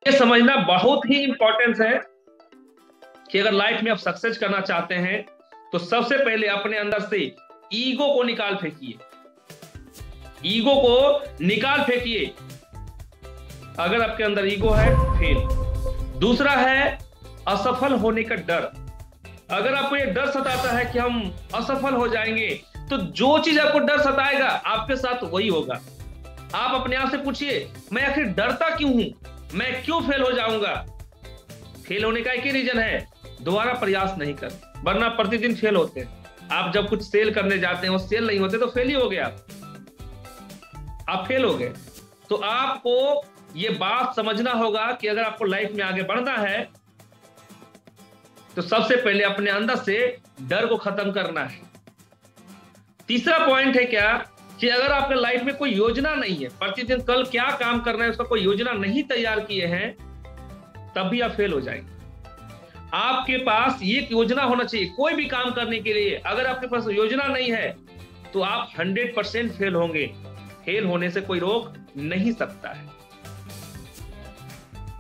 ये समझना बहुत ही इंपॉर्टेंस है कि अगर लाइफ में आप सक्सेस करना चाहते हैं तो सबसे पहले अपने अंदर से ईगो को निकाल फेंकिए। ईगो को निकाल फेंकिए। अगर आपके अंदर ईगो है, फेल। दूसरा है असफल होने का डर। अगर आपको ये डर सताता है कि हम असफल हो जाएंगे, तो जो चीज आपको डर सताएगा आपके साथ वही होगा। आप अपने आप से पूछिए, मैं आखिर डरता क्यों हूं, मैं क्यों फेल हो जाऊंगा? फेल होने का एक ही रीजन है, दोबारा प्रयास नहीं कर, वरना प्रतिदिन फेल होते हैं। आप जब कुछ सेल करने जाते हैं, वो सेल नहीं होते तो फेल ही हो गए, आप फेल हो गए। तो आपको ये बात समझना होगा कि अगर आपको लाइफ में आगे बढ़ना है तो सबसे पहले अपने अंदर से डर को खत्म करना है। तीसरा पॉइंट है क्या कि अगर आपके लाइफ में कोई योजना नहीं है, प्रतिदिन कल क्या काम करना है उसका कोई योजना नहीं तैयार किए हैं, तब भी आप फेल हो जाएंगे। आपके पास ये योजना होना चाहिए कोई भी काम करने के लिए। अगर आपके पास योजना नहीं है तो आप 100% फेल होंगे। फेल होने से कोई रोक नहीं सकता है।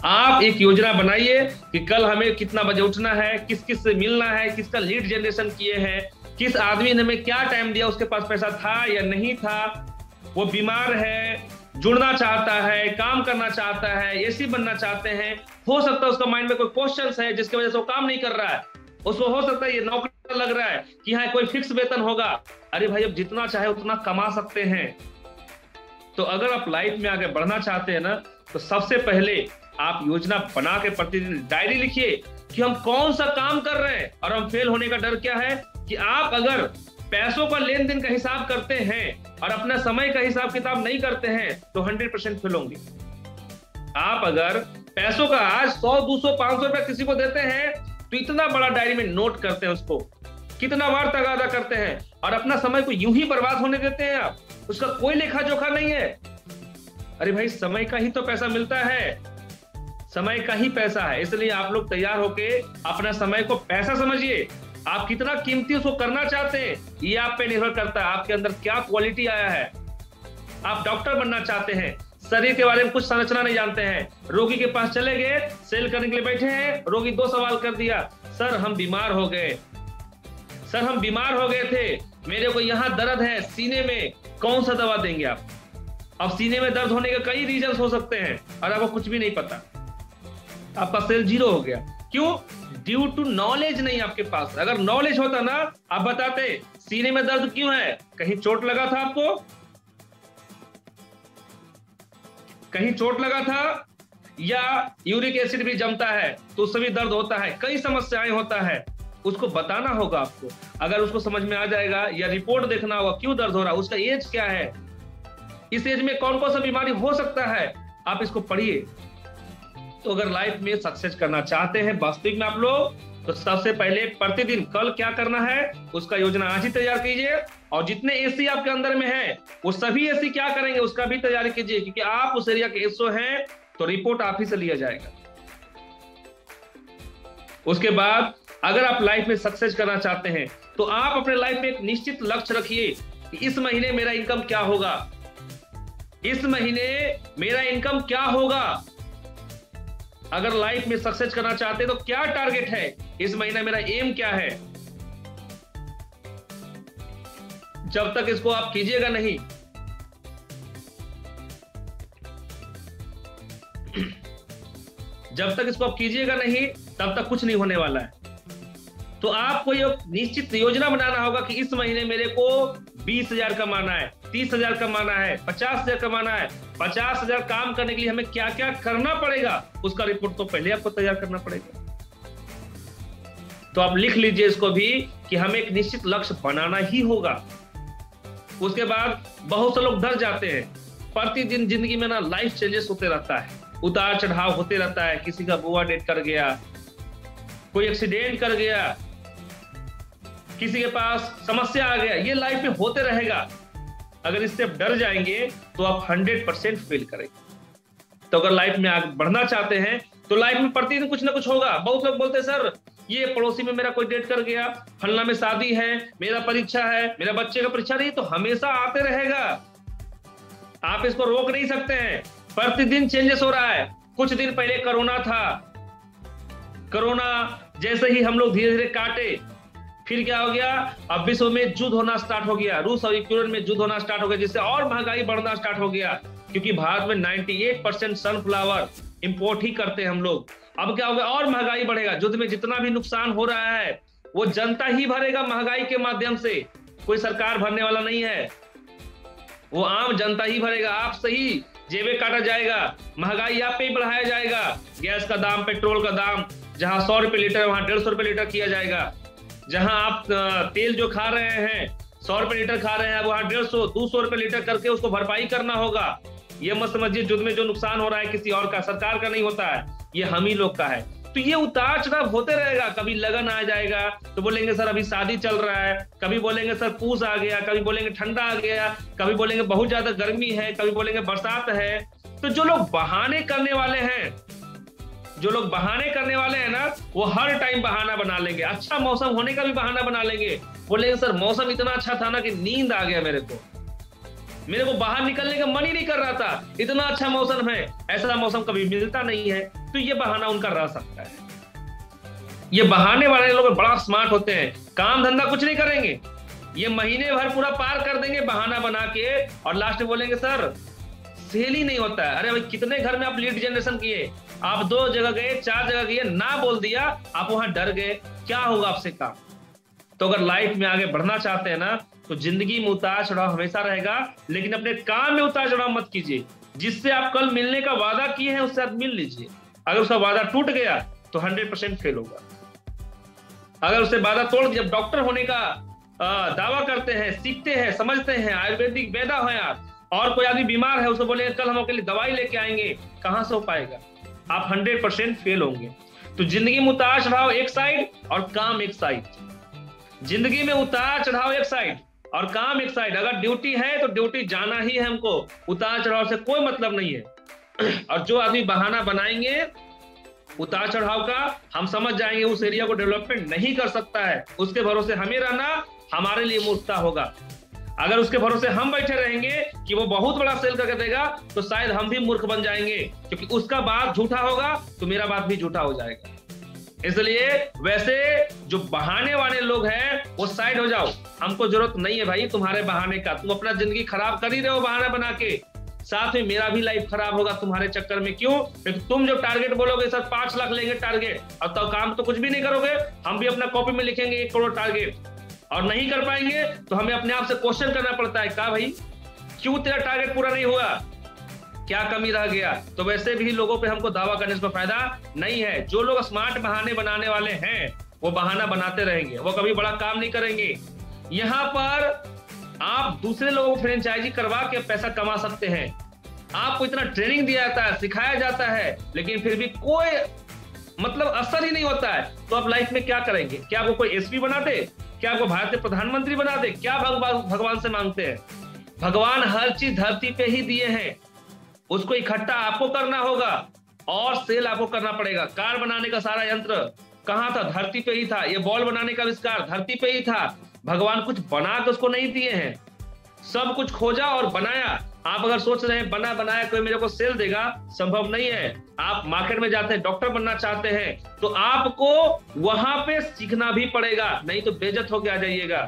आप एक योजना बनाइए कि कल हमें कितना बजे उठना है, किस किस से मिलना है, किसका लीड जनरेशन किए हैं, किस आदमी ने हमें क्या टाइम दिया, उसके पास पैसा था या नहीं था, वो बीमार है, जुड़ना चाहता है, काम करना चाहता है, एसी बनना चाहते हैं। हो सकता है उसका माइंड में कोई क्वेश्चंस है जिसकी वजह से वो काम नहीं कर रहा है। उसको हो सकता है ये नौकरी लग रहा है कि हाँ कोई फिक्स वेतन होगा। अरे भाई, अब जितना चाहे उतना कमा सकते हैं। तो अगर आप लाइफ में आगे बढ़ना चाहते हैं ना, तो सबसे पहले आप योजना बना के प्रतिदिन डायरी लिखिए कि हम कौन सा काम कर रहे हैं। और हम फेल होने का डर क्या है कि आप अगर पैसों का लेन देन का हिसाब करते हैं और अपना समय का हिसाब किताब नहीं करते हैं तो 100% फेल होंगे। आप अगर पैसों का आज 100, 200, 500 रुपया किसी को देते हैं तो इतना बड़ा डायरी में नोट करते हैं उसको, कितना बार तगादा करते हैं, और अपना समय को यूं ही बर्बाद होने देते हैं आप, उसका कोई लेखा जोखा नहीं है। अरे भाई, समय का ही तो पैसा मिलता है, समय का ही पैसा है। इसलिए आप लोग तैयार होके अपना समय को पैसा समझिए। आप कितना कीमती उसको करना चाहते हैं ये आप पे निर्भर करता है, आपके अंदर क्या क्वालिटी आया है। आप डॉक्टर बनना चाहते हैं, शरीर के बारे में कुछ संरचना नहीं जानते हैं, रोगी के पास चले गए, सेल करने के लिए बैठे हैं, रोगी 2 सवाल कर दिया, सर हम बीमार हो गए, सर हम बीमार हो गए थे, मेरे को यहाँ दर्द है सीने में, कौन सा दवा देंगे आप? अब सीने में दर्द होने के कई रीजन हो सकते हैं और आपको कुछ भी नहीं पता, आपका सेल 0 हो गया। क्यों? ड्यू टू नॉलेज नहीं आपके पास। अगर नॉलेज होता ना, आप बताते सीने में दर्द क्यों है, कहीं चोट लगा था आपको, कहीं चोट लगा था, या यूरिक एसिड भी जमता है तो उससे भी दर्द होता है, कई समस्याएं होता है, उसको बताना होगा आपको। अगर उसको समझ में आ जाएगा, या रिपोर्ट देखना होगा क्यों दर्द हो रहा है, उसका एज क्या है, इस एज में कौन कौन सा बीमारी हो सकता है, आप इसको पढ़िए। तो अगर लाइफ में सक्सेस करना चाहते हैं वास्तविक में आप लोग, तो सबसे पहले प्रतिदिन कल क्या करना है उसका योजना आज ही तैयार कीजिए। और जितने एसी आपके अंदर में है वो सभी एसी क्या करेंगे उसका भी तैयारी कीजिए, क्योंकि आप उस एरिया के एसओ हैं तो रिपोर्ट आप ही से लिया जाएगा। उसके बाद अगर आप लाइफ में सक्सेस करना चाहते हैं तो आप अपने लाइफ में एक निश्चित लक्ष्य रखिए कि इस महीने मेरा इनकम क्या होगा, इस महीने मेरा इनकम क्या होगा। अगर लाइफ में सक्सेस करना चाहते हैं तो क्या टारगेट है, इस महीना मेरा एम क्या है। जब तक इसको आप कीजिएगा नहीं, जब तक इसको आप कीजिएगा नहीं तब तक कुछ नहीं होने वाला है। तो आपको ये निश्चित योजना बनाना होगा कि इस महीने मेरे को 20,000 कमाना है, 30,000 कमाना है, 50,000 कमाना है। 50,000 काम करने के लिए हमें क्या क्या करना पड़ेगा उसका रिपोर्ट तो पहले आपको तैयार करना पड़ेगा। तो आप लिख लीजिए इसको भी कि हमें एक निश्चित लक्ष्य बनाना ही होगा। उसके बाद बहुत से लोग डर जाते हैं। प्रतिदिन जिंदगी में ना लाइफ चेंजेस होते रहता है, उतार चढ़ाव होते रहता है। किसी का बुआ डेथ कर गया, कोई एक्सीडेंट कर गया, किसी के पास समस्या आ गया, ये लाइफ में होते रहेगा। अगर इससे आप डर जाएंगे तो आप 100% फेल करेंगे। तो अगर लाइफ में आगे बढ़ना चाहते हैं तो लाइफ में प्रतिदिन कुछ ना कुछ होगा। बहुत लोग बोलते हैं सर ये पड़ोसी में मेरा कोई डेट कर गया, फलना में शादी है, मेरा परीक्षा है, मेरा बच्चे का परीक्षा नहीं, तो हमेशा आते रहेगा, आप इसको रोक नहीं सकते हैं। प्रतिदिन चेंजेस हो रहा है। कुछ दिन पहले कोरोना था, कोरोना जैसे ही हम लोग धीरे धीरे काटे, फिर क्या हो गया, अब विश्व में युद्ध होना स्टार्ट हो गया, रूस और यूक्रेन में युद्ध होना स्टार्ट हो गया, जिससे और महंगाई बढ़ना स्टार्ट हो गया, क्योंकि भारत में 98% सनफ्लावर इंपोर्ट ही करते हैं हम लोग। अब क्या होगा, और महंगाई बढ़ेगा। युद्ध में जितना भी नुकसान हो रहा है वो जनता ही भरेगा महंगाई के माध्यम से, कोई सरकार भरने वाला नहीं है, वो आम जनता ही भरेगा। आप सही जेबें काटा जाएगा, महंगाई आप पे ही बढ़ाया जाएगा। गैस का दाम, पेट्रोल का दाम जहां 100 रुपए लीटर वहां 150 रुपए लीटर किया जाएगा। जहां आप तेल जो खा रहे हैं 100 रुपए लीटर खा रहे हैं, वहां 150 200 रुपए लीटर करके उसको भरपाई करना होगा। ये मत समझिए युद्ध में जो नुकसान हो रहा है किसी और का, सरकार का नहीं होता है, ये हम ही लोग का है। तो ये उतार चढ़ाव होते रहेगा। कभी लगन आ जाएगा तो बोलेंगे सर अभी शादी चल रहा है, कभी बोलेंगे सर पूस आ गया, कभी बोलेंगे ठंडा आ गया, कभी बोलेंगे बहुत ज्यादा गर्मी है, कभी बोलेंगे बरसात है। तो जो लोग बहाने करने वाले हैं, जो लोग बहाने करने वाले हैं ना, वो हर टाइम बहाना बना लेंगे। अच्छा मौसम होने का भी बहाना बना लेंगे, बोलेंगे सर मौसम इतना अच्छा था ना कि नींद आ गया, मेरे को बाहर निकलने का मन ही नहीं कर रहा था, इतना अच्छा मौसम है। ऐसा मौसम कभी मिलता नहीं है, तो ये बहाना उनका रह सकता है। ये बहाने वाले लोग बड़ा स्मार्ट होते हैं, काम धंधा कुछ नहीं करेंगे, ये महीने भर पूरा पार कर देंगे बहाना बना के, और लास्ट में बोलेंगे सर सेल ही नहीं होता है। अरे भाई कितने घर में आप लीड जनरेशन किए, आप 2 जगह गए, 4 जगह गए, ना बोल दिया, आप वहां डर गए, क्या होगा आपसे काम। तो अगर लाइफ में आगे बढ़ना चाहते हैं ना, तो जिंदगी में उतार चढ़ाव हमेशा रहेगा, लेकिन अपने काम में उतार चढ़ाव मत कीजिए। जिससे आप कल मिलने का वादा किए हैं उससे आप मिल लीजिए। अगर उसका वादा टूट गया तो 100% फेल होगा। अगर उससे वादा तोड़, जब डॉक्टर होने का दावा करते हैं, सीखते हैं, समझते हैं, आयुर्वेदिक वेदा है आप, और कोई आदमी बीमार है उसको बोलेंगे कल हम आपके लिए दवाई लेके आएंगे, कहां से हो पाएगा, आप 100% फेल होंगे। तो जिंदगी में उतार चढ़ाव एक साइड और काम एक साइड, जिंदगी में उतार चढ़ाव एक साइड और काम एक साइड। अगर ड्यूटी है तो ड्यूटी जाना ही है हमको, उतार चढ़ाव से कोई मतलब नहीं है। और जो आदमी बहाना बनाएंगे उतार चढ़ाव का, हम समझ जाएंगे उस एरिया को डेवलपमेंट नहीं कर सकता है, उसके भरोसे हमें रहना हमारे लिए मूर्खता होगा। अगर उसके भरोसे हम बैठे रहेंगे कि वो बहुत बड़ा सेल करके देगा, तो शायद हम भी मूर्ख बन जाएंगे, क्योंकि उसका बात झूठा होगा तो मेरा बात भी झूठा हो जाएगा। इसलिए वैसे जो बहाने वाले लोग हैं वो साइड हो जाओ, हमको जरूरत नहीं है भाई तुम्हारे बहाने का। तुम अपना जिंदगी खराब कर ही रहे हो बहाना बना के, साथ में मेरा भी लाइफ खराब होगा तुम्हारे चक्कर में। क्यों? क्योंकि तुम जो टारगेट बोलोगे सर 5 लाख लेंगे टारगेट, और तो काम तो कुछ भी नहीं करोगे। हम भी अपना कॉपी में लिखेंगे 1 करोड़ टारगेट, और नहीं कर पाएंगे तो हमें अपने आप से क्वेश्चन करना पड़ता है, क्या भाई क्यों तेरा टारगेट पूरा नहीं हुआ, क्या कमी रह गया। तो वैसे भी लोगों पे हमको दावा करने से फायदा नहीं है। जो लोग स्मार्ट बहाने बनाने वाले हैं वो बहाना बनाते रहेंगे, वो कभी बड़ा काम नहीं करेंगे। यहाँ पर आप दूसरे लोगों को फ्रेंचाइजी करवा के पैसा कमा सकते हैं। आपको इतना ट्रेनिंग दिया जाता है, सिखाया जाता है, लेकिन फिर भी कोई मतलब असर ही नहीं होता है। तो आप लाइफ में क्या करेंगे? क्या आपको कोई एसपी बना दे? क्या आपको भारत के प्रधानमंत्री बना दे? क्या भगवान से मांगते हैं? भगवान हर चीज धरती पे ही दिए हैं, उसको इकट्ठा आपको करना होगा और सेल आपको करना पड़ेगा। कार बनाने का सारा यंत्र कहाँ था? धरती पे ही था। ये बॉल बनाने का आविष्कार धरती पे ही था। भगवान कुछ बना के उसको नहीं दिए हैं, सब कुछ खोजा और बनाया। आप अगर सोच रहे हैं बना बनाया कोई मेरे को सेल देगा, संभव नहीं है। आप मार्केट में जाते हैं, डॉक्टर बनना चाहते हैं, तो आपको वहां पे सीखना भी पड़ेगा, नहीं तो बेइज्जत होके आ जाइएगा।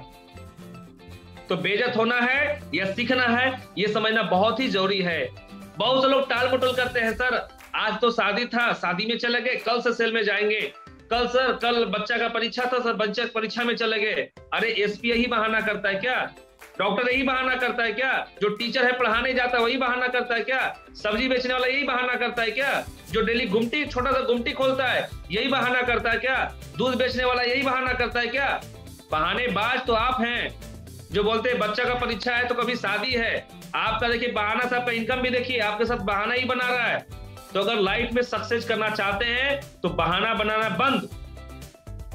तो बेइज्जत होना है या सीखना है, ये समझना बहुत ही जरूरी है। बहुत से लोग टाल मटोल करते हैं, सर आज तो शादी था, शादी में चले गए, कल से सेल में जाएंगे। कल बच्चा का परीक्षा था, सर बच्चे परीक्षा में चले गए। अरे एसपी यही बहाना करता है क्या? डॉक्टर यही बहाना करता है क्या? जो टीचर है पढ़ाने जाता है वही बहाना करता है क्या? सब्जी बेचने वाला यही बहाना करता है क्या? जो डेली गुमटी, छोटा सा गुमटी खोलता है, यही बहाना करता है क्या? दूध बेचने वाला यही बहाना करता है क्या? बहानेबाज तो आप हैं जो बोलते हैं बच्चा का परीक्षा है तो कभी शादी है। आपका देखिए बहाना से आपका इनकम भी देखिए आपके साथ बहाना ही बना रहा है। तो अगर लाइफ में सक्सेस करना चाहते हैं तो बहाना बनाना बंद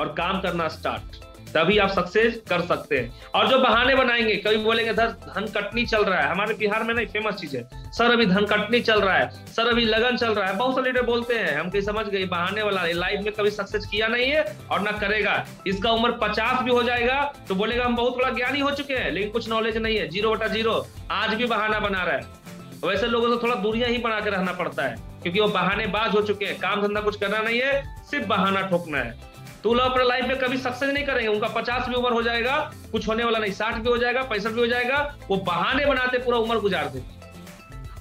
और काम करना स्टार्ट, तभी आप सक्सेस कर सकते हैं। और जो बहाने बनाएंगे, कभी बोलेंगे धन कटनी चल रहा है, हमारे बिहार में नहीं फेमस चीज है, सर अभी धन कटनी चल रहा है, सर अभी लगन चल रहा है। बहुत सारे लीडर बोलते हैं, हम कहीं समझ गए बहाने वाला लाइफ में कभी सक्सेस किया नहीं है और ना करेगा। इसका उम्र 50 भी हो जाएगा तो बोलेगा हम बहुत बड़ा ज्ञानी हो चुके हैं, लेकिन कुछ नॉलेज नहीं है, 0/0, आज भी बहाना बना रहा है। वैसे लोगों से थोड़ा दूरियां ही बना के रहना पड़ता है, क्योंकि वो बहानेबाज हो चुके हैं, काम धंधा कुछ करना नहीं है, सिर्फ बहाना ठोकना है। तो लोग अपने लाइफ में कभी सक्सेस नहीं करेंगे। उनका 50 भी उम्र हो जाएगा, कुछ होने वाला नहीं, 60 भी हो जाएगा, 65 भी हो जाएगा, वो बहाने बनाते पूरा उम्र गुजार देते,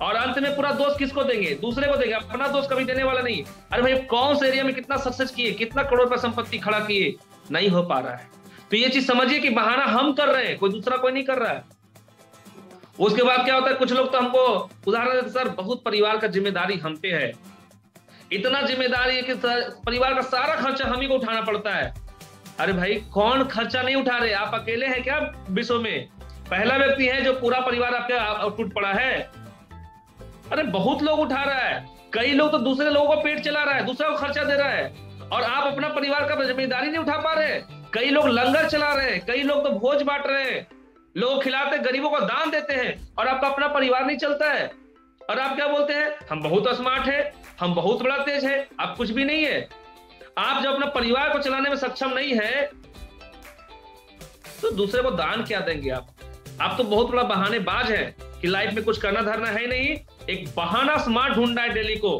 और अंत में पूरा दोस्त किसको देंगे? दूसरे को देंगे, अपना दोस्त कभी देने वाला नहीं। अरे भाई कौन से एरिया में कितना सक्सेस किए, कितना करोड़ रुपया संपत्ति खड़ा किए, नहीं हो पा रहा है। तो ये चीज समझिए कि बहाना हम कर रहे हैं, कोई दूसरा कोई नहीं कर रहा है। उसके बाद क्या होता है, कुछ लोग तो हमको उदाहरण देते, सर बहुत परिवार का जिम्मेदारी हम पे है, इतना जिम्मेदारी है कि परिवार का सारा खर्चा हम ही को उठाना पड़ता है। अरे भाई कौन खर्चा नहीं उठा रहे? आप अकेले हैं क्या विश्व में? पहला व्यक्ति है जो पूरा परिवार आपके टूट पड़ा है? अरे बहुत लोग उठा रहा है। कई लोग तो दूसरे लोगों को पेट चला रहा है, दूसरा को खर्चा दे रहा है, और आप अपना परिवार का जिम्मेदारी नहीं उठा पा रहे। कई लोग लंगर चला रहे हैं, कई लोग तो भोज बांट रहे हैं, लोग खिलाते, गरीबों को दान देते हैं, और आपका अपना परिवार नहीं चलता है। और आप क्या बोलते हैं, हम बहुत स्मार्ट है, हम बहुत बड़ा तेज है। आप कुछ भी नहीं है। आप जब अपना परिवार को चलाने में सक्षम नहीं है तो दूसरे को दान क्या देंगे आप तो बहुत बड़ा बहानेबाज है कि लाइफ में कुछ करना धरना है नहीं, एक बहाना स्मार्ट ढूंढना है डेली को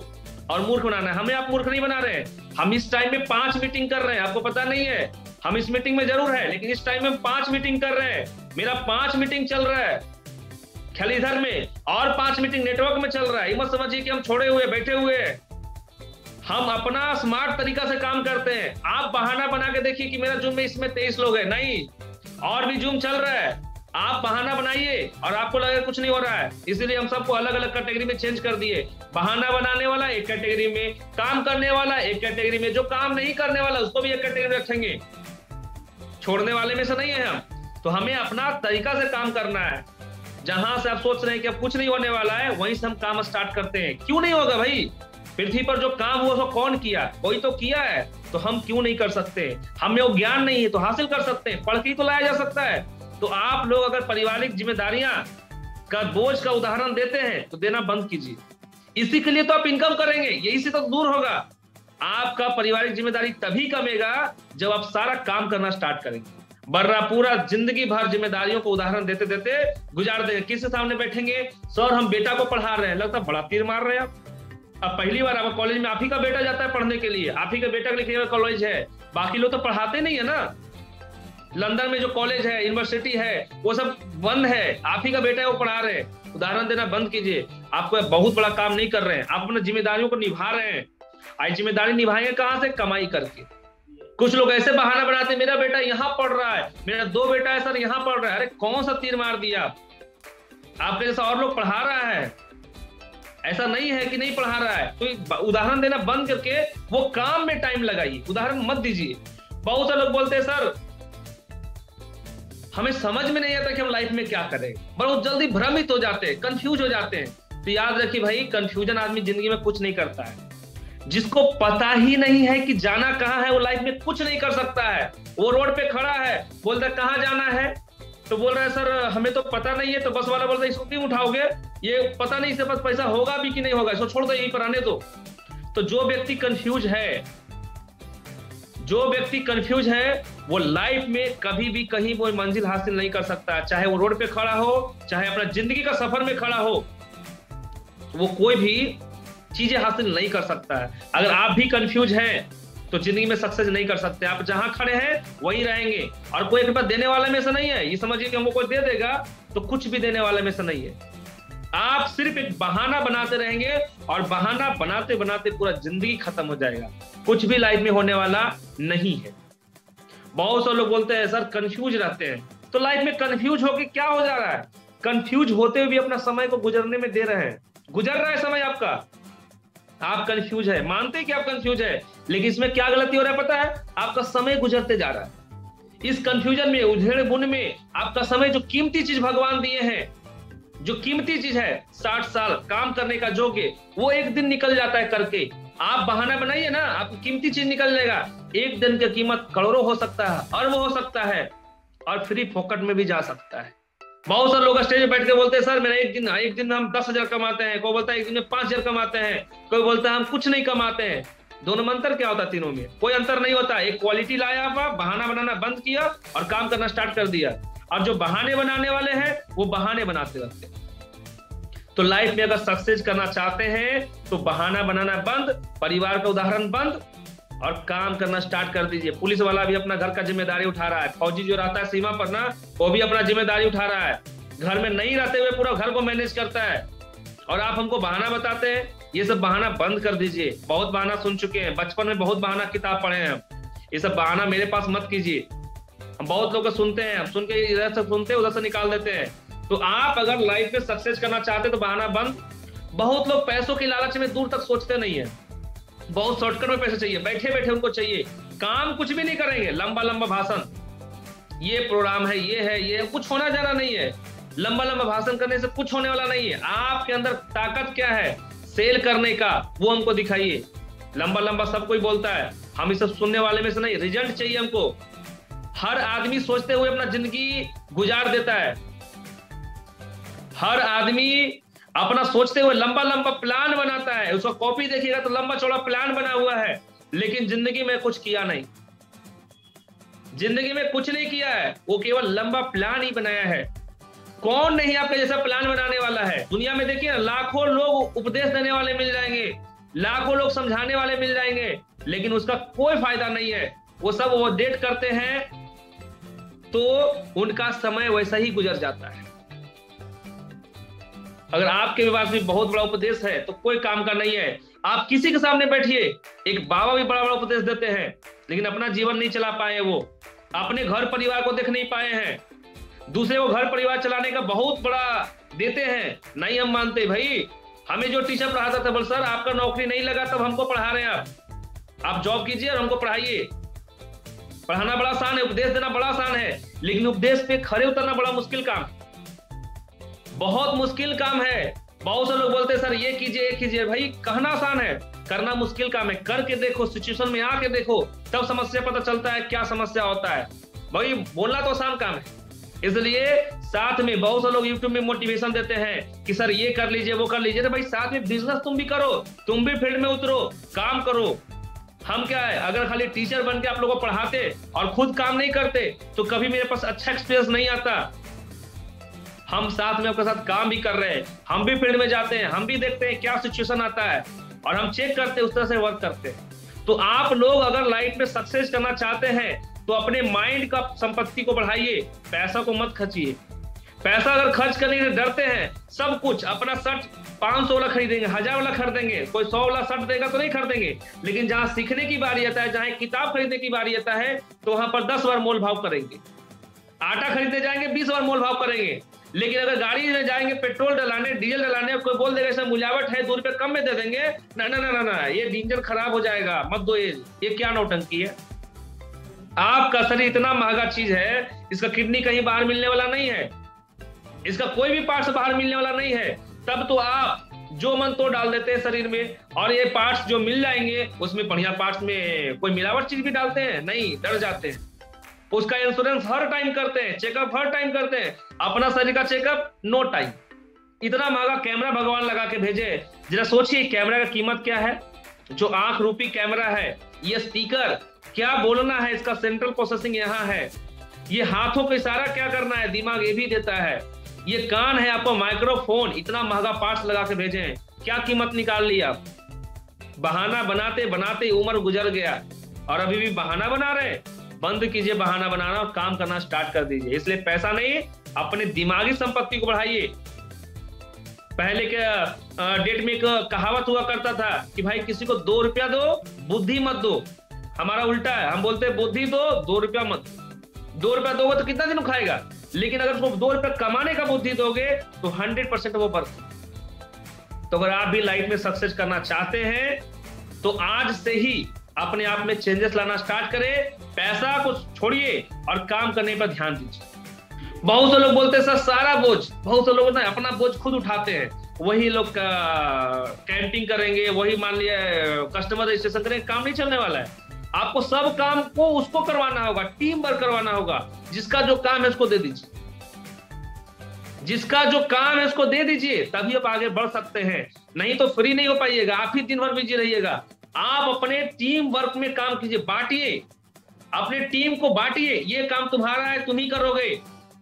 और मूर्ख बनाना है। हमें आप मूर्ख नहीं बना रहे हैं। हम इस टाइम में 5 मीटिंग कर रहे हैं, आपको पता नहीं है। हम इस मीटिंग में जरूर है, लेकिन इस टाइम में हम 5 मीटिंग कर रहे हैं। मेरा 5 मीटिंग चल रहा है खाली इधर में, और 5 मीटिंग नेटवर्क में चल रहा है। मत समझिए कि हम छोड़े हुए बैठे हुए हैं। हम अपना स्मार्ट तरीका से काम करते हैं। आप बहाना बना के देखिए कि मेरा जूम में इसमें 23 लोग हैं, नहीं, और भी जूम चल रहा है। आप बहाना बनाइए और आपको लगेगा कुछ नहीं हो रहा है। इसीलिए हम सबको अलग अलग कैटेगरी में चेंज कर दिए। बहाना बनाने वाला एक कैटेगरी में, काम करने वाला एक कैटेगरी में, जो काम नहीं करने वाला उसको भी एक कैटेगरी में रखेंगे। छोड़ने वाले में से नहीं है हम। तो हमें अपना तरीका से काम करना है। जहां से आप सोच रहे हैं कि अब कुछ नहीं होने वाला है, वहीं से हम काम स्टार्ट करते हैं। क्यों नहीं होगा भाई? पृथ्वी पर जो काम हुआ उसको कौन किया? कोई तो किया है। तो हम क्यों नहीं कर सकते? हमें वो ज्ञान नहीं है तो हासिल कर सकते हैं, पढ़ के तो लाया जा सकता है। तो आप लोग अगर पारिवारिक जिम्मेदारियां का बोझ का उदाहरण देते हैं तो देना बंद कीजिए। इसी के लिए तो आप इनकम करेंगे, यही से तो दूर होगा। आपका पारिवारिक जिम्मेदारी तभी कमेगा जब आप सारा काम करना स्टार्ट करेंगे, वरना पूरा जिंदगी भर जिम्मेदारियों को उदाहरण देते देते गुजार देंगे। किसके सामने बैठेंगे? सर हम बेटा को पढ़ा रहे हैं, लगता बड़ा तीर मार रहे हैं आप। अब पहली बार आप कॉलेज में आप ही का बेटा जाता है पढ़ने के लिए, आप ही का बेटा के लिए कॉलेज है, बाकी लोग तो पढ़ाते नहीं है ना। लंदन में जो कॉलेज है, यूनिवर्सिटी है, वो सब बंद है, आप ही का बेटा है वो पढ़ा रहे हैं। उदाहरण देना बंद कीजिए। आपको बहुत बड़ा काम नहीं कर रहे हैं, आप अपनी जिम्मेदारियों को निभा रहे हैं। आज जिम्मेदारी निभाएंगे कहां से? कमाई करके। कुछ लोग ऐसे बहाना बनाते हैं, मेरा बेटा यहाँ पढ़ रहा है, मेरा 2 बेटा है सर यहाँ पढ़ रहा है। अरे कौन सा तीर मार दिया? आपके जैसा और लोग पढ़ा रहा है, ऐसा नहीं है कि नहीं पढ़ा रहा है। तो उदाहरण देना बंद करके वो काम में टाइम लगाइए, उदाहरण मत दीजिए। बहुत से लोग बोलते हैं सर हमें समझ में नहीं आता कि हम लाइफ में क्या करें, बहुत जल्दी भ्रमित हो जाते हैं, कंफ्यूज हो जाते हैं। तो याद रखिए भाई, कंफ्यूजन आदमी जिंदगी में कुछ नहीं करता है। जिसको पता ही नहीं है कि जाना कहाँ है, वो लाइफ में कुछ नहीं कर सकता है। वो रोड पे खड़ा है, बोलता है कहाँ जाना है, तो बोल रहा है सर हमें तो पता नहीं है। तो बस वाला बोलता है इसको क्यों उठाओगे, ये पता नहीं, इसके पास पैसा होगा भी कि नहीं होगा, इसको छोड़ दो, यहीं पर आने दो। तो जो व्यक्ति कंफ्यूज है, वो लाइफ में कभी भी कहीं वो मंजिल हासिल नहीं कर सकता। चाहे वो रोड पे खड़ा हो, चाहे अपना जिंदगी का सफर में खड़ा हो, वो कोई भी चीजें हासिल नहीं कर सकता है। अगर आप भी कंफ्यूज हैं तो जिंदगी में सक्सेस नहीं कर सकते। आप जहां खड़े हैं वहीं रहेंगे, और कोई एक बार देने वाले में से नहीं है। ये समझिए कि हमको कोई दे देगा तो कुछ भी देने वाले में से नहीं है। आप सिर्फ एक बहाना बनाते रहेंगे, और बहाना बनाते बनाते पूरा जिंदगी खत्म हो जाएगा। कुछ भी लाइफ में होने वाला नहीं है। बहुत से लोग बोलते हैं सर कंफ्यूज रहते हैं, तो लाइफ में कंफ्यूज होके क्या हो जा रहा है? कंफ्यूज होते हुए भी अपना समय को गुजरने में दे रहे हैं। गुजर रहा है समय आपका, आप कंफ्यूज है, मानते हैं कि आप कंफ्यूज है, लेकिन इसमें क्या गलती हो रहा है पता है? आपका समय गुजरते जा रहा है। इस कंफ्यूजन में, उधेड़ बुन में आपका समय, जो कीमती चीज भगवान दिए हैं, जो कीमती चीज है 60 साल काम करने का जोगे, वो एक दिन निकल जाता है करके। आप बहाना बनाइए ना, आपकी कीमती चीज निकल जाएगा। एक दिन की कीमत करोड़ों हो सकता है, अरब हो सकता है, और फ्री फोकट में भी जा सकता है। बहुत सारे लोग स्टेज पे बैठ के बोलते हैं सर मेरा एक दिन में हम 10,000 कमाते हैं, कोई बोलता है एक दिन में 5,000 कमाते हैं, कोई बोलता है हम कुछ नहीं कमाते हैं। दोनों में अंतर क्या होता है? तीनों में कोई अंतर नहीं होता। एक क्वालिटी लाया आप, बहाना बनाना बंद किया और काम करना स्टार्ट कर दिया। और जो बहाने बनाने वाले हैं वो बहाने बनाते रहते हैं। तो लाइफ में अगर सक्सेस करना चाहते हैं तो बहाना बनाना बंद, परिवार का उदाहरण बंद और काम करना स्टार्ट कर दीजिए। पुलिस वाला भी अपना घर का जिम्मेदारी उठा रहा है, फौजी जो रहता है सीमा पर ना, वो भी अपना जिम्मेदारी उठा रहा है, घर में नहीं रहते हुए पूरा घर को मैनेज करता है। और आप हमको बहाना बताते हैं, ये सब बहाना बंद कर दीजिए। बहुत बहाना सुन चुके हैं, बचपन में बहुत बहाना किताब पढ़े हैं हम, ये सब बहाना मेरे पास मत कीजिए। हम बहुत लोग सुनते हैं, हम सुन के इधर से सुनते हैं उधर से निकाल देते हैं। तो आप अगर लाइफ में सक्सेस करना चाहते तो बहाना बंद। बहुत लोग पैसों की लालच में दूर तक सोचते नहीं है, बहुत शॉर्टकट में पैसे चाहिए, बैठे बैठे उनको चाहिए, काम कुछ भी नहीं करेंगे, लंबा लंबा भाषण, ये प्रोग्राम है, ये है, ये कुछ होना जाना नहीं है। लंबा लंबा भाषण करने से कुछ होने वाला नहीं है। आपके अंदर ताकत क्या है सेल करने का, वो हमको दिखाइए। लंबा लंबा सब कोई बोलता है, हम इस सब सुनने वाले में से नहीं, रिजल्ट चाहिए हमको। हर आदमी सोचते हुए अपना जिंदगी गुजार देता है, हर आदमी अपना सोचते हुए लंबा लंबा प्लान बनाता है। उसका कॉपी देखिएगा तो लंबा चौड़ा प्लान बना हुआ है, लेकिन जिंदगी में कुछ किया नहीं, जिंदगी में कुछ नहीं किया है, वो केवल लंबा प्लान ही बनाया है। कौन नहीं आपके जैसा प्लान बनाने वाला है? दुनिया में देखिए ना, लाखों लोग उपदेश देने वाले मिल जाएंगे, लाखों लोग समझाने वाले मिल जाएंगे, लेकिन उसका कोई फायदा नहीं है। वो सब वो डेट करते हैं तो उनका समय वैसा ही गुजर जाता है। अगर आपके पास भी बहुत बड़ा उपदेश है तो कोई काम का नहीं है। आप किसी के सामने बैठिए, एक बाबा भी बड़ा बड़ा उपदेश देते हैं, लेकिन अपना जीवन नहीं चला पाए, वो अपने घर परिवार को देख नहीं पाए हैं, दूसरे को घर परिवार चलाने का बहुत बड़ा देते हैं। नहीं हम मानते भाई, हमें जो टीचर पढ़ाता था, बोल सर आपका नौकरी नहीं लगा तब हमको पढ़ा रहे हैं आप जॉब कीजिए और हमको पढ़ाइए। पढ़ाना बड़ा आसान है, उपदेश देना बड़ा आसान है, लेकिन उपदेश पे खड़े उतरना बड़ा मुश्किल काम, बहुत मुश्किल काम है। बहुत से लोग बोलते हैं सर ये कीजिए ये कीजिए, भाई कहना आसान है, करना मुश्किल काम है। करके देखो, सिचुएशन में आके देखो, तब समस्या पता चलता है क्या समस्या होता है। भाई बोलना तो आसान काम है, इसलिए साथ में बहुत से लोग यूट्यूब में मोटिवेशन देते हैं कि सर ये कर लीजिए वो कर लीजिए। तो भाई साथ में बिजनेस तुम भी करो, तुम भी फील्ड में उतरो, काम करो। हम क्या है, अगर खाली टीचर बन के आप लोगों को पढ़ाते और खुद काम नहीं करते तो कभी मेरे पास अच्छा एक्सपीरियंस नहीं आता। हम साथ में आपके साथ काम भी कर रहे हैं, हम भी फील्ड में जाते हैं, हम भी देखते हैं क्या सिचुएशन आता है और हम चेक करते हैं, उस तरह से वर्क करते हैं। तो आप लोग अगर लाइफ में सक्सेस करना चाहते हैं तो अपने माइंड का संपत्ति को बढ़ाइए, पैसा को मत खर्चिए। पैसा अगर खर्च करने से डरते हैं, सब कुछ अपना शर्ट 500 वाला खरीदेंगे, 1000 वाला खरीदेंगे, कोई 100 वाला शर्ट देगा तो नहीं खरीदेंगे, लेकिन जहां सीखने की बारी आता है, जहां किताब खरीदने की बारी आता है, तो वहां पर 10 बार मोल भाव करेंगे। आटा खरीदने जाएंगे 20 बार मोल भाव करेंगे, लेकिन अगर गाड़ी में जाएंगे पेट्रोल डलाने, डीजल डलाने, कोई बोल देगा इसमें मिलावट है, 2 रुपए कम में दे देंगे, ना ना ना ना, ये इंजन खराब हो जाएगा, मत दो, ये क्या नौटंकी है। आपका शरीर इतना महंगा चीज है, इसका किडनी कहीं बाहर मिलने वाला नहीं है, इसका कोई भी पार्ट्स बाहर मिलने वाला नहीं है। तब तो आप जो मन तो डाल देते हैं शरीर में, और ये पार्ट्स जो मिल जाएंगे उसमें बढ़िया पार्ट्स में कोई मिलावट चीज भी डालते हैं, नहीं, डर जाते हैं। उसका इंश्योरेंस हर टाइम करते हैं, चेकअप हर टाइम करते हैं, अपना शरीर का चेकअप नो टाइम। इतना महंगा कैमरा भगवान लगा के भेजे, जरा सोचिए कैमरा का कीमत क्या है। जो आंख रूपी कैमरा है, ये स्पीकर क्या बोलना है, इसका सेंट्रल प्रोसेसिंग यहाँ है, ये हाथों का इशारा क्या करना है, दिमाग ये भी देता है, ये कान है आपको माइक्रोफोन, इतना महंगा पार्ट्स लगा के भेजे हैं, क्या कीमत निकाल ली आप। बहाना बनाते बनाते उम्र गुजर गया और अभी भी बहाना बना रहे। बंद कीजिए बहाना बनाना और काम करना स्टार्ट कर दीजिए। इसलिए पैसा नहीं, अपने दिमागी संपत्ति को बढ़ाइए। पहले के डेट में एक कहावत हुआ करता था कि भाई किसी को 2 रुपया दो, बुद्धि मत दो। हमारा उल्टा है, हम बोलते हैं बुद्धि दो, 2 रुपया मत। 2 रुपया दोगे तो कितना दिन खाएगा, लेकिन अगर उसको 2 रुपया कमाने का बुद्धि दोगे तो 100% वो बढ़ता। तो अगर आप भी लाइफ में सक्सेस करना चाहते हैं तो आज से ही अपने आप में चेंजेस लाना स्टार्ट करें। पैसा को छोड़िए और काम करने पर ध्यान दीजिए। बहुत से लोग बोलते हैं सर सारा बोझ, बहुत से लोग ना अपना बोझ खुद उठाते हैं, वही लोग कैंपिंग करेंगे, वही मान लिया कस्टमर रजिस्ट्रेशन करेंगे, काम नहीं चलने वाला है। आपको सब काम को उसको करवाना होगा, टीम वर्क करवाना होगा। जिसका जो काम है उसको दे दीजिए, जिसका जो काम है उसको दे दीजिए, तभी आप आगे बढ़ सकते हैं। नहीं तो फ्री नहीं हो पाइएगा, आप ही दिन भर बिजी रहिएगा। आप अपने टीम वर्क में काम कीजिए, बांटिए, अपने टीम को बांटिए, ये काम तुम्हारा है तुम ही करोगे।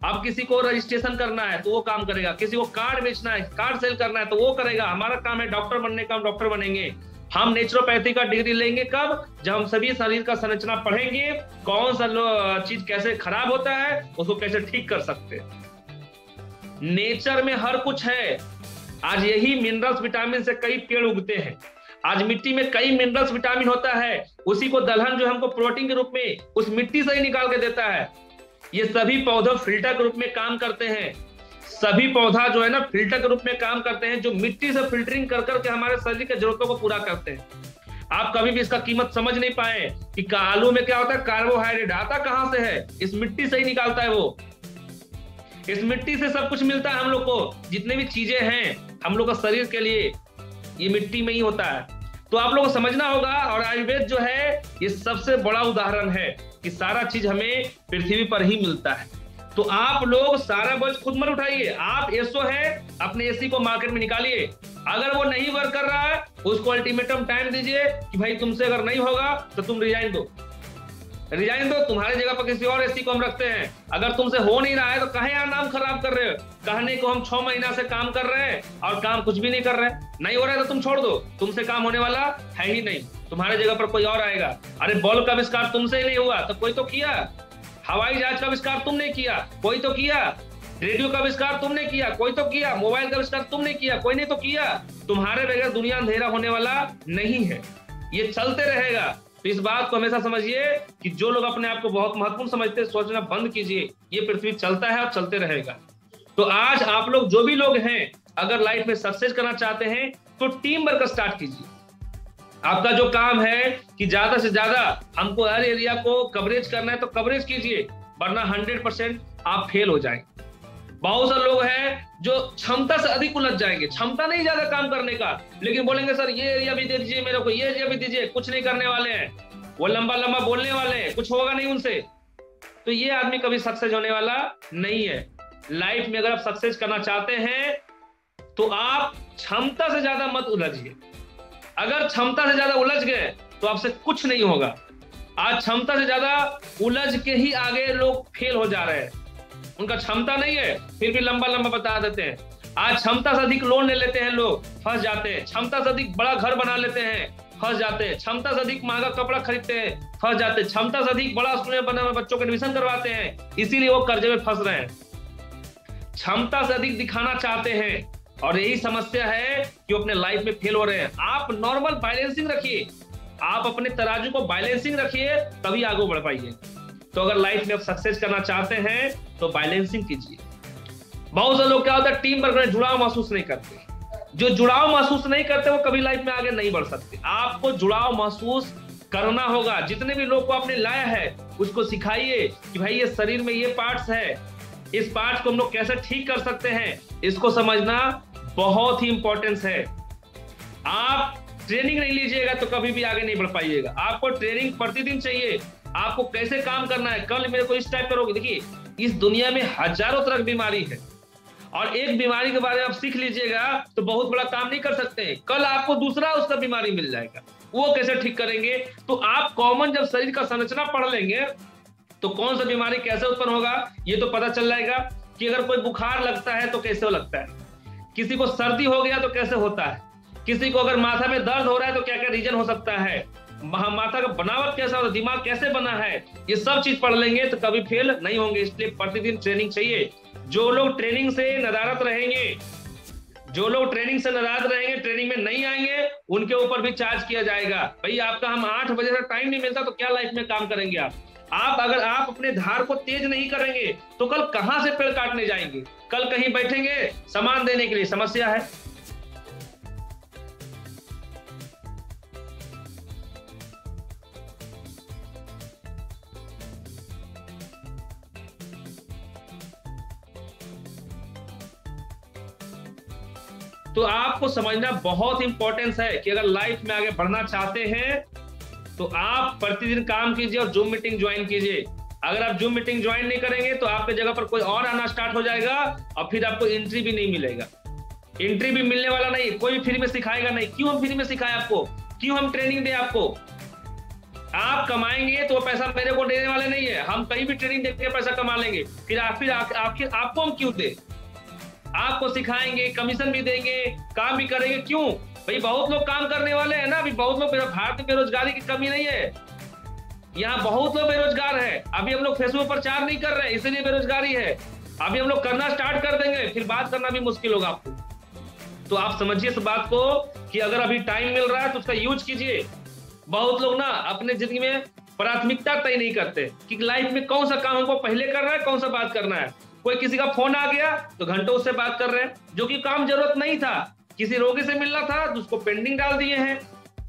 अब किसी को रजिस्ट्रेशन करना है तो वो काम करेगा, किसी को कार्ड बेचना है, कार्ड सेल करना है तो वो करेगा। हमारा काम है डॉक्टर बनने का, हम डॉक्टर बनेंगे। हम नेचुरोपैथी का डिग्री लेंगे कब? जब हम सभी शरीर का संरचना पढ़ेंगे, कौन सा चीज कैसे खराब होता है, उसको कैसे ठीक कर सकते हैं। नेचर में हर कुछ है। आज यही मिनरल्स विटामिन से कई पेड़ उगते हैं। आज मिट्टी में कई मिनरल्स विटामिन होता है, उसी को दलहन जो हमको प्रोटीन के रूप में उस मिट्टी से ही निकाल के देता है। ये सभी पौधे फिल्टर के रूप में काम करते हैं। सभी पौधा जो है ना फिल्टर के रूप में काम करते हैं, जो मिट्टी से फिल्टरिंग कर करके हमारे शरीर की जरूरतों को पूरा करते हैं। आप कभी भी इसका कीमत समझ नहीं पाए कि आलू में क्या होता है, कार्बोहाइड्रेट आता कहां से है? इस मिट्टी से ही निकालता है वो। इस मिट्टी से सब कुछ मिलता है हम लोग को। जितने भी चीजें हैं हम लोग का शरीर के लिए, ये मिट्टी में ही होता है। तो आप लोगों को समझना होगा। और आयुर्वेद जो है ये सबसे बड़ा उदाहरण है कि सारा चीज हमें पृथ्वी पर ही मिलता है। तो आप लोग सारा बोझ खुद मत उठाइए। आप एसओ है, अपने एसी को मार्केट में निकालिए। अगर वो नहीं वर्क कर रहा है उसको अल्टीमेटम टाइम दीजिए कि भाई तुमसे अगर नहीं होगा तो तुम रिजाइन दो, रिजाइन दो। तुम्हारी जगह पर किसी और एसी को हम रखते हैं। अगर तुमसे हो नहीं रहा है तो कहे यहाँ नाम खराब कर रहे हो। कहने को हम 6 महीना से काम कर रहे हैं और काम कुछ भी नहीं कर रहे हैं। नहीं हो रहा है तो तुम छोड़ दो, तुमसे काम होने वाला है ही नहीं। तुम्हारे जगह पर कोई और आएगा। अरे बल्ब का आविष्कार तुमसे ही नहीं हुआ तो कोई तो किया। हवाई जहाज का आविष्कार तुमने किया, कोई तो किया। रेडियो का आविष्कार तुमने किया, कोई तो किया। मोबाइल का आविष्कार तुमने किया, कोई नहीं तो किया। तुम्हारे बगैर दुनिया अंधेरा होने वाला नहीं है। ये चलते रहेगा। तो इस बात को हमेशा समझिए कि जो लोग अपने आप को बहुत महत्वपूर्ण समझते हैं, सोचना बंद कीजिए। ये पृथ्वी चलता है और चलते रहेगा। तो आज आप लोग जो भी लोग हैं, अगर लाइफ में सक्सेस करना चाहते हैं तो टीम वर्क स्टार्ट कीजिए। आपका जो काम है कि ज्यादा से ज्यादा हमको हर एरिया को कवरेज करना है तो कवरेज कीजिए, वरना 100% आप फेल हो जाएंगे। बहुत सारे लोग हैं जो क्षमता से अधिक उलझ जाएंगे। क्षमता नहीं ज्यादा काम करने का, लेकिन बोलेंगे सर ये एरिया भी दे दीजिए मेरे को, ये एरिया भी दीजिए। कुछ नहीं करने वाले हैं, वो लंबा लंबा बोलने वाले हैं, कुछ होगा नहीं उनसे। तो ये आदमी कभी सक्सेस होने वाला नहीं है। लाइफ में अगर आप सक्सेस करना चाहते हैं तो आप क्षमता से ज्यादा मत उलझिए। अगर क्षमता से ज्यादा उलझ गए तो आपसे कुछ नहीं होगा। आज क्षमता से ज्यादा उलझ के ही आगे लोग फेल हो जा रहे हैं। उनका क्षमता नहीं है फिर भी लंबा लंबा बता देते हैं। आज क्षमता से अधिक लोन ले लेते हैं, लोग फंस जाते हैं। क्षमता से अधिक बड़ा घर बना लेते हैं, फंस जाते हैं। क्षमता से अधिक महंगा कपड़ा खरीदते हैं, फंस जाते हैं। क्षमता से अधिक बड़ा स्कूल में बना बच्चों को एडमिशन करवाते हैं, इसीलिए वो कर्जे में फंस रहे हैं। क्षमता से अधिक दिखाना चाहते हैं और यही समस्या है कि वो अपने लाइफ में फेल हो रहे हैं। आप नॉर्मल बैलेंसिंग रखिए, आप अपने तराजू को बैलेंसिंग रखिए, तभी आगे बढ़ पाइए। तो अगर लाइफ में आप सक्सेस करना चाहते हैं तो बैलेंसिंग कीजिए। बहुत से लोग क्या होता है, टीम वर्क में जुड़ाव महसूस नहीं करते। जो जुड़ाव महसूस नहीं करते वो कभी लाइफ में आगे नहीं बढ़ सकते। आपको जुड़ाव महसूस करना होगा। जितने भी लोग को आपने लाया है उसको सिखाइए कि भाई ये शरीर में ये पार्ट्स है, इस पार्ट को हम लोग कैसे ठीक कर सकते हैं, इसको समझना बहुत ही इंपॉर्टेंस है। आप ट्रेनिंग नहीं लीजिएगा तो कभी भी आगे नहीं बढ़ पाइएगा। आपको ट्रेनिंग प्रतिदिन चाहिए। आपको कैसे काम करना है, कल मेरे को इस टाइप करोगे। देखिए इस दुनिया में हजारों तरह की बीमारी है और एक बीमारी के बारे में आप सीख लीजिएगा तो बहुत बड़ा काम नहीं कर सकते। कल आपको दूसरा उसका बीमारी मिल जाएगा, वो कैसे ठीक करेंगे। तो आप कॉमन जब शरीर का संरचना पढ़ लेंगे तो कौन सा बीमारी कैसे उत्पन्न होगा ये तो पता चल जाएगा। कि अगर कोई बुखार लगता है तो कैसे लगता है, किसी को सर्दी हो गया तो कैसे होता है, किसी को अगर माथा में दर्द हो रहा है तो क्या क्या रीजन हो सकता है, माथा का बनावट कैसा होता है, दिमाग कैसे बना है, ये सब चीज पढ़ लेंगे तो कभी फेल नहीं होंगे। इसलिए प्रतिदिन ट्रेनिंग चाहिए। जो लोग ट्रेनिंग से नदारत रहेंगे, जो लोग ट्रेनिंग से नाराज रहेंगे, ट्रेनिंग में नहीं आएंगे, उनके ऊपर भी चार्ज किया जाएगा। भाई आपका हम 8 बजे से टाइम नहीं मिलता तो क्या लाइफ में काम करेंगे आप अगर आप अपने धार को तेज नहीं करेंगे तो कल कहां से पेड़ काटने जाएंगे। कल कहीं बैठेंगे सामान देने के लिए, समस्या है। तो आपको समझना बहुत इंपॉर्टेंस है कि अगर लाइफ में आगे बढ़ना चाहते हैं तो आप प्रतिदिन काम कीजिए और जूम मीटिंग ज्वाइन कीजिए। अगर आप जूम मीटिंग ज्वाइन नहीं करेंगे तो आपके जगह पर कोई और आना स्टार्ट हो जाएगा और फिर आपको एंट्री भी नहीं मिलेगा। एंट्री भी मिलने वाला नहीं, कोई फ्री में सिखाएगा नहीं। क्यों हम फ्री में सिखाएं आपको, क्यों हम ट्रेनिंग दें आपको। आप कमाएंगे तो वो पैसा मेरे को देने वाले नहीं है, हम कहीं भी ट्रेनिंग देके पैसा कमा लेंगे, फिर आपको हम क्यों दे? आपको सिखाएंगे, कमीशन भी देंगे, काम भी करेंगे, क्यों भाई? बहुत लोग काम करने वाले हैं ना, अभी बहुत लोग, भारत में बेरोजगारी की कमी नहीं है, यहाँ बहुत लोग बेरोजगार है। अभी हम लोग फेसबुक पर प्रचार नहीं कर रहे हैं, इसलिए बेरोजगारी है। अभी हम लोग करना स्टार्ट कर देंगे, फिर बात करना भी मुश्किल होगा आपको। तो आप समझिए इस बात को कि अगर अभी टाइम मिल रहा है तो उसका यूज कीजिए। बहुत लोग ना अपने जिंदगी में प्राथमिकता तय नहीं करते कि लाइफ में कौन सा काम हमको पहले करना है, कौन सा बात करना है। कोई किसी का फोन आ गया तो घंटों उससे बात कर रहे हैं, जो कि काम जरूरत नहीं था। किसी रोगी से मिलना था तो उसको पेंडिंग डाल दिए हैं।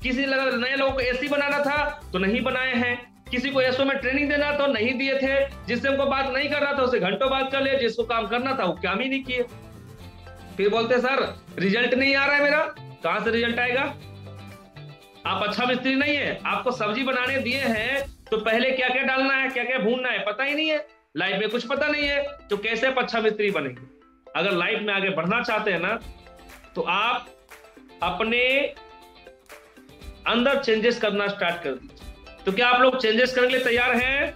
किसी नए लोगों को एसी बनाना था तो नहीं बनाए हैं। किसी को एसओ में ट्रेनिंग देना तो नहीं दिए थे। जिससे हमको बात नहीं करना था उससे घंटों बात कर ले, जिसको काम करना था वो काम ही नहीं किए। फिर बोलते सर रिजल्ट नहीं आ रहा है मेरा। कहां से रिजल्ट आएगा? आप अच्छा मिस्त्री नहीं है, आपको सब्जी बनाने दिए हैं तो पहले क्या क्या डालना है, क्या क्या भूनना है पता ही नहीं है। लाइफ में कुछ पता नहीं है तो कैसे आप अच्छा मिस्त्री बनेंगे? अगर लाइफ में आगे बढ़ना चाहते हैं ना तो आप अपने अंदर चेंजेस करना स्टार्ट कर दीजिए। तो क्या आप लोग चेंजेस करने के लिए तैयार हैं?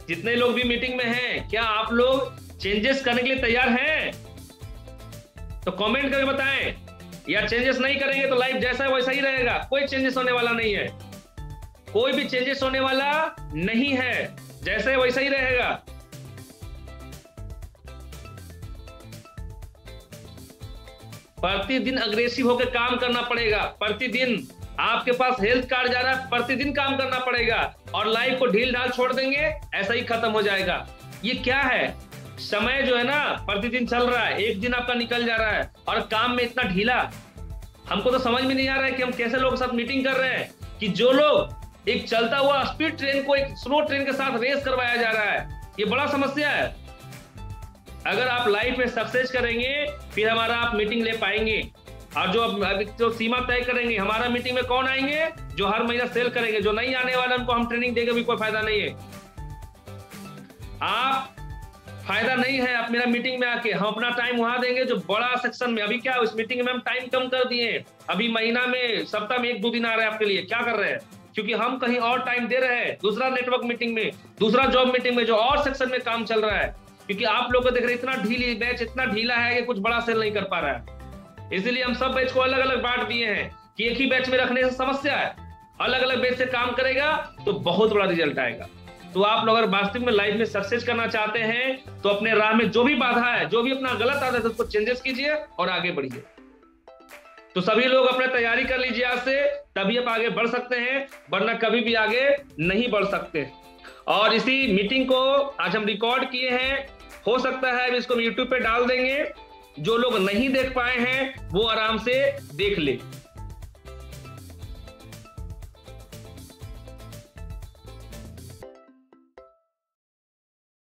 जितने लोग भी मीटिंग में हैं, क्या आप लोग चेंजेस करने के लिए तैयार हैं? तो कमेंट करके बताएं। या चेंजेस नहीं करेंगे तो लाइफ जैसा है वैसा ही रहेगा, कोई चेंजेस होने वाला नहीं है। कोई भी चेंजेस होने वाला नहीं है, जैसे है वैसा ही रहेगा। प्रतिदिन अग्रेसिव होकर काम करना पड़ेगा। प्रतिदिन आपके पास हेल्थ कार्ड जा रहा है, प्रतिदिन काम करना पड़ेगा। और लाइफ को ढील ढाल छोड़ देंगे, ऐसा ही खत्म हो जाएगा। ये क्या है? समय जो है ना प्रतिदिन चल रहा है, एक दिन आपका निकल जा रहा है और काम में इतना ढीला। हमको तो समझ में नहीं आ रहा है कि हम कैसे लोगों के साथ मीटिंग कर रहे हैं कि जो लोग एक चलता हुआ स्पीड ट्रेन को एक स्लो ट्रेन के साथ रेस करवाया जा रहा है। ये बड़ा समस्या है। अगर आप लाइफ में सक्सेस करेंगे फिर हमारा आप मीटिंग ले पाएंगे। और जो सीमा तय करेंगे, हमारा मीटिंग में कौन आएंगे? जो हर महीना सेल करेंगे। जो नहीं आने वाला उनको हम ट्रेनिंग देंगे भी कोई फायदा नहीं है। आप फायदा नहीं है आप मेरा मीटिंग में आके, हम अपना टाइम वहां देंगे जो बड़ा सेक्शन में। अभी क्या उस मीटिंग में हम टाइम कम कर दिए। अभी महीना में सप्ताह में 1-2 दिन आ रहे हैं आपके लिए। क्या कर रहे हैं? क्योंकि हम कहीं और टाइम दे रहे हैं, दूसरा नेटवर्क मीटिंग में, दूसरा जॉब मीटिंग में, जो और सेक्शन में काम चल रहा है। क्योंकि आप लोग को देख रहे इतना ढीली बैच, इतना ढीला है कि कुछ बड़ा सेल नहीं कर पा रहा है। इसलिए हम सब बैच को अलग अलग बांट दिए हैं कि एक ही बैच में रखने से समस्या है। अलग अलग बैच से काम करेगा तो बहुत बड़ा रिजल्ट आएगा। तो आप लोग अगर वास्तविक में लाइफ में सक्सेस करना चाहते हैं तो अपने राह में जो भी बाधा है, जो भी अपना गलत आदत है, उसको चेंजेस कीजिए और आगे बढ़िए। तो सभी लोग अपने तैयारी कर लीजिए आज से, तभी आप आगे बढ़ सकते हैं, वरना कभी भी आगे नहीं बढ़ सकते। और इसी मीटिंग को आज हम रिकॉर्ड किए हैं, हो सकता है इसको हम यूट्यूब पे डाल देंगे। जो लोग नहीं देख पाए हैं वो आराम से देख ले।